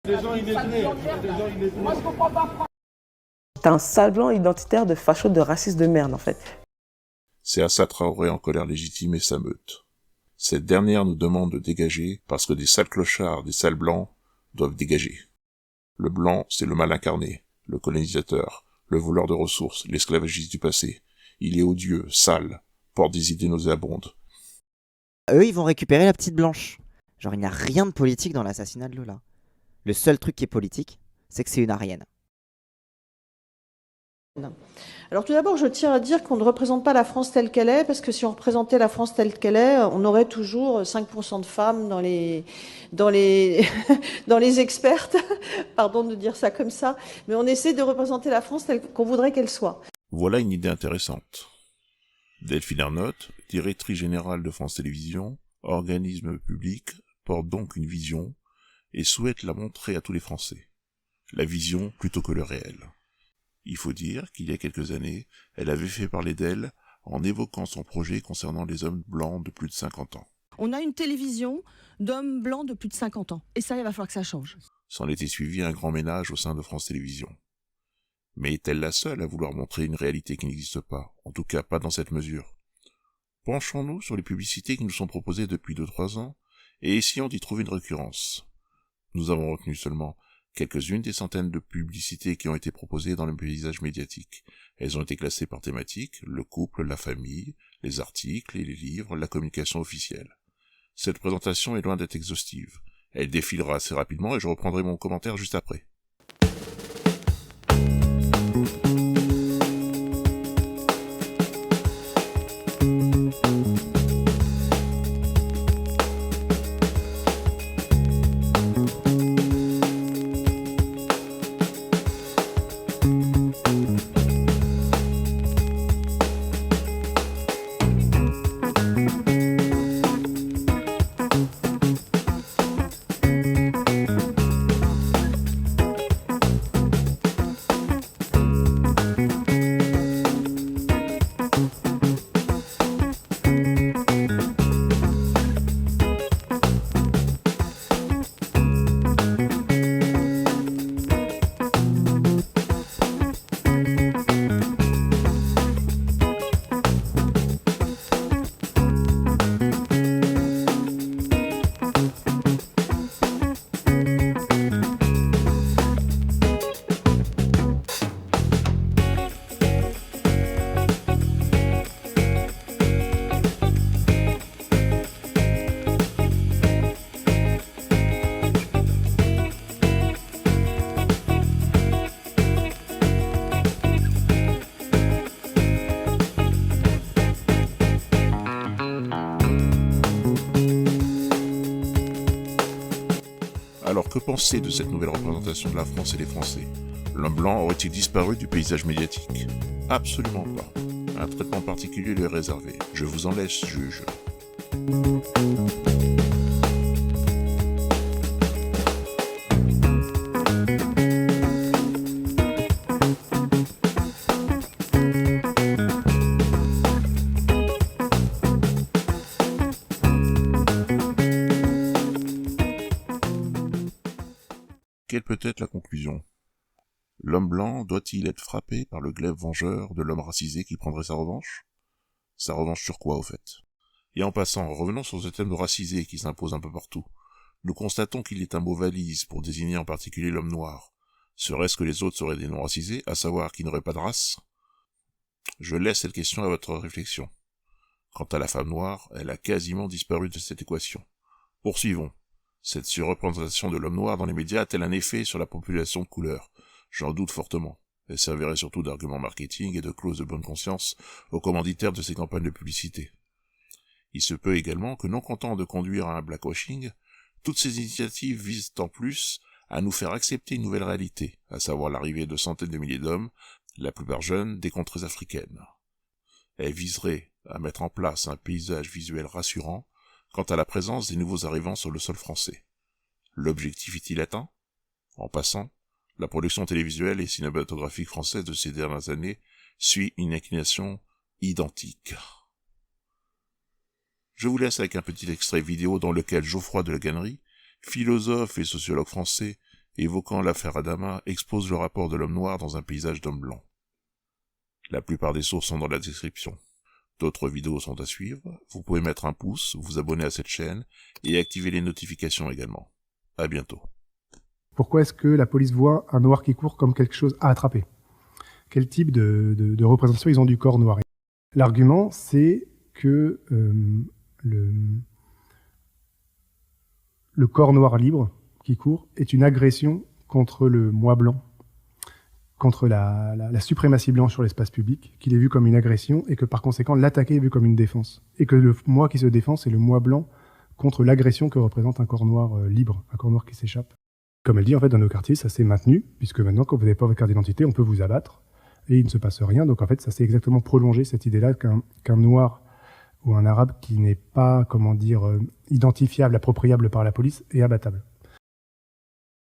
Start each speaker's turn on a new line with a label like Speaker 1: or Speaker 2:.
Speaker 1: T'es un sale blanc identitaire de facho de raciste de merde, en fait.
Speaker 2: C'est Assa Traoré en colère légitime et sa meute. Cette dernière nous demande de dégager parce que des sales clochards, des sales blancs, doivent dégager. Le blanc, c'est le mal incarné, le colonisateur, le voleur de ressources, l'esclavagiste du passé. Il est odieux, sale, porte des idées nauséabondes.
Speaker 3: Eux, ils vont récupérer la petite blanche. Genre, il n'y a rien de politique dans l'assassinat de Lola. Le seul truc qui est politique, c'est que c'est une Arienne.
Speaker 4: Alors tout d'abord, je tiens à dire qu'on ne représente pas la France telle qu'elle est, parce que si on représentait la France telle qu'elle est, on aurait toujours 5% de femmes dans les dans les expertes. Pardon de dire ça comme ça, mais on essaie de représenter la France telle qu'on voudrait qu'elle soit.
Speaker 2: Voilà une idée intéressante. Delphine Ernotte, directrice générale de France Télévisions, organisme public, porte donc une vision et souhaite la montrer à tous les Français. La vision plutôt que le réel. Il faut dire qu'il y a quelques années, elle avait fait parler d'elle en évoquant son projet concernant les hommes blancs de plus de 50 ans.
Speaker 5: On a une télévision d'hommes blancs de plus de 50 ans. Et ça, il va falloir que ça change.
Speaker 2: S'en était suivi un grand ménage au sein de France Télévisions. Mais est-elle la seule à vouloir montrer une réalité qui n'existe pas, en tout cas pas dans cette mesure? Penchons-nous sur les publicités qui nous sont proposées depuis 2-3 ans, et essayons d'y trouver une récurrence. Nous avons retenu seulement quelques-unes des centaines de publicités qui ont été proposées dans le paysage médiatique. Elles ont été classées par thématique, le couple, la famille, les articles et les livres, la communication officielle. Cette présentation est loin d'être exhaustive. Elle défilera assez rapidement et je reprendrai mon commentaire juste après. Alors que penser de cette nouvelle représentation de la France et des Français? L'homme blanc aurait-il disparu du paysage médiatique? Absolument pas. Un traitement particulier lui est réservé. Je vous en laisse juge. Quelle peut être la conclusion? L'homme blanc doit-il être frappé par le glaive vengeur de l'homme racisé qui prendrait sa revanche? Sa revanche sur quoi, au fait? Et en passant, revenons sur ce thème de racisé qui s'impose un peu partout. Nous constatons qu'il est un mot valise pour désigner en particulier l'homme noir. Serait-ce que les autres seraient des non-racisés, à savoir qu'ils n'auraient pas de race? Je laisse cette question à votre réflexion. Quant à la femme noire, elle a quasiment disparu de cette équation. Poursuivons. Cette surreprésentation de l'homme noir dans les médias a-t-elle un effet sur la population de couleur? J'en doute fortement. Elle servirait surtout d'argument marketing et de clause de bonne conscience aux commanditaires de ces campagnes de publicité. Il se peut également que, non content de conduire à un blackwashing, toutes ces initiatives visent en plus à nous faire accepter une nouvelle réalité, à savoir l'arrivée de centaines de milliers d'hommes, la plupart jeunes, des contrées africaines. Elles viseraient à mettre en place un paysage visuel rassurant quant à la présence des nouveaux arrivants sur le sol français. L'objectif est-il atteint? En passant, la production télévisuelle et cinématographique française de ces dernières années suit une inclination identique. Je vous laisse avec un petit extrait vidéo dans lequel Geoffroy de la Gannerie, philosophe et sociologue français, évoquant l'affaire Adama, expose le rapport de l'homme noir dans un paysage d'hommes blancs. La plupart des sources sont dans la description. D'autres vidéos sont à suivre. Vous pouvez mettre un pouce, vous abonner à cette chaîne et activer les notifications également. À bientôt.
Speaker 6: Pourquoi est-ce que la police voit un noir qui court comme quelque chose à attraper? Quel type de représentation ils ont du corps noir? L'argument, c'est que le corps noir libre qui court est une agression contre le moi blanc, contre la suprématie blanche sur l'espace public, qu'il est vu comme une agression et que par conséquent l'attaquer est vu comme une défense. Et que le moi qui se défend, c'est le moi blanc contre l'agression que représente un corps noir libre, un corps noir qui s'échappe. Comme elle dit, en fait, dans nos quartiers, ça s'est maintenu, puisque maintenant, quand vous n'avez pas votre carte d'identité, on peut vous abattre, et il ne se passe rien. Donc, en fait, ça s'est exactement prolongé, cette idée-là, qu'un noir ou un arabe qui n'est pas, identifiable, appropriable par la police, est abattable.